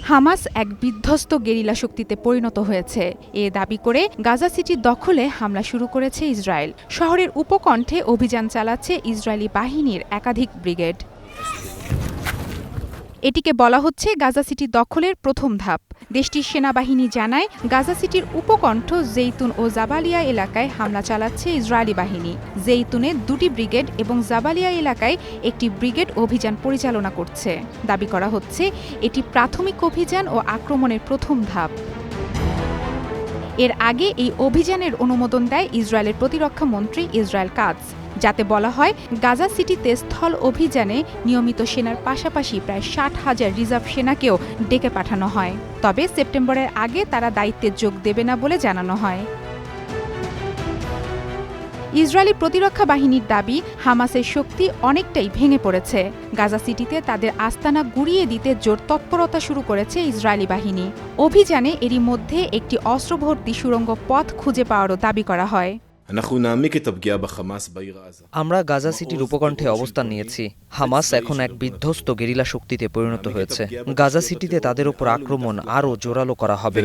Hamas এক বিধ্বস্ত guerrilla শক্তিতে পরিণত হয়েছে এ দাবি করে গাজা সিটি দখলে হামলা শুরু করেছে ইসরায়েল। শহরের উপকণ্ঠে অভিযান চালাচ্ছে ইসরায়েলি বাহিনীর একাধিক ব্রিগেড। এটিকে বলা হচ্ছে গাজা সিটি দখলের প্রথম ধাপ। দেশটির সেনাবাহিনী জানায়, গাজা সিটির উপকণ্ঠ জেইতুন ও জাবালিয়া এলাকায় হামলা চালাচ্ছে ইসরায়েলি বাহিনী। জেইতুনে 2টি ব্রিগেড এবং জাবালিয়া এলাকায় একটি ব্রিগেড অভিযান পরিচালনা করছে। দাবি করা হচ্ছে এটি প্রাথমিক অভিযান ও আক্রমণের প্রথম ধাপ। এর আগে এই অভিযানের অনুমোদন দেয় ইসরায়েলের প্রতিরক্ষা মন্ত্রী ইসরায়েল কাটজ, যাতে বলা হয় গাজা সিটিতে স্থল অভিযানে নিয়মিত সেনার পাশাপাশি প্রায় 60,000 রিজার্ভ সেনাকেও ডেকে পাঠানো হয়। তবে সেপ্টেম্বরের আগে তারা দায়িত্বে যোগ দেবে না বলে জানানো হয়। ইসরায়েলি প্রতিরক্ষা বাহিনীর দাবি, হামাসের শক্তি অনেকটাই ভেঙে পড়েছে। গাজা সিটিতে তাদের আস্তানা গুঁড়িয়ে দিতে জোর তৎপরতা শুরু করেছে ইসরায়েলি বাহিনী। অভিযানে এরই মধ্যে একটি অস্ত্রভর্তি সুড়ঙ্গ পথ খুঁজে পাওয়ারও দাবি করা হয়। আমরা গাজা সিটির উপকণ্ঠে অবস্থান নিয়েছি। হামাস এখন এক বিধ্বস্ত গেরিলা শক্তিতে পরিণত হয়েছে। গাজা সিটিতে তাদের উপর আক্রমণ আরও জোরালো করা হবে।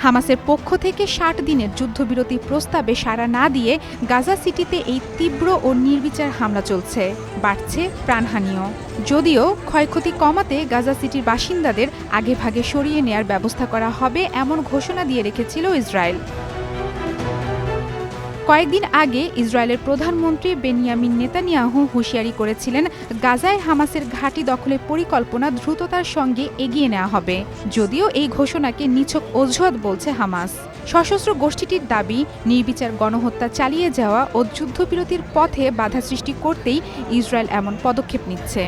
হামাসের পক্ষ থেকে 60 দিনের যুদ্ধবিরতি প্রস্তাবে সাড়া না দিয়ে গাজা সিটিতে এই তীব্র ও নির্বিচার হামলা চলছে। বাড়ছে প্রাণহানিও। যদিও ক্ষয়ক্ষতি কমাতে গাজা সিটির বাসিন্দাদের আগেভাগে সরিয়ে নেয়ার ব্যবস্থা করা হবে এমন ঘোষণা দিয়ে রেখেছিল ইসরায়েল। কয়েকদিন আগে ইসরায়েলের প্রধানমন্ত্রী বেনিয়ামিন নেতানিয়াহু হুঁশিয়ারি করেছিলেন, গাজায় হামাসের ঘাঁটি দখলের পরিকল্পনা দ্রুততার সঙ্গে এগিয়ে নেওয়া হবে। যদিও এই ঘোষণাকে নিছক অজুহাত বলছে হামাস। সশস্ত্র গোষ্ঠীটির দাবি, নির্বিচার গণহত্যা চালিয়ে যাওয়া ও যুদ্ধবিরতির পথে বাধা সৃষ্টি করতেই ইসরায়েল এমন পদক্ষেপ নিচ্ছে।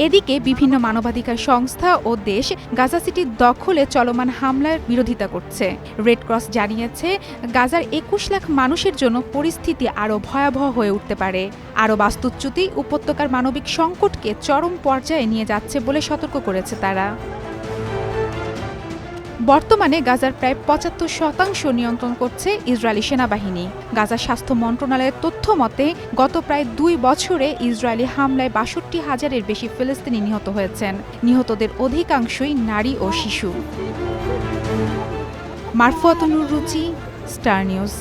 এদিকে বিভিন্ন মানবাধিকার সংস্থা ও দেশ গাজা সিটির দখলে চলমান হামলার বিরোধিতা করছে। রেড ক্রস জানিয়েছে, গাজার 21 লাখ মানুষের জন্য পরিস্থিতি আরও ভয়াবহ হয়ে উঠতে পারে। আরও বাস্তুচ্যুতি উপত্যকার মানবিক সংকটকে চরম পর্যায়ে নিয়ে যাচ্ছে বলে সতর্ক করেছে তারা। বর্তমানে গাজার প্রায় 75% নিয়ন্ত্রণ করছে ইসরায়েলি সেনাবাহিনী। গাজা স্বাস্থ্য মন্ত্রণালয়ের তথ্য মতে গত প্রায় 2 বছরে ইসরায়েলি হামলায় 62,000-এর বেশি ফিলিস্তিনি নিহত হয়েছেন। নিহতদের অধিকাংশই নারী ও শিশু। মারফুয়াতুন রুচি, স্টার নিউজ।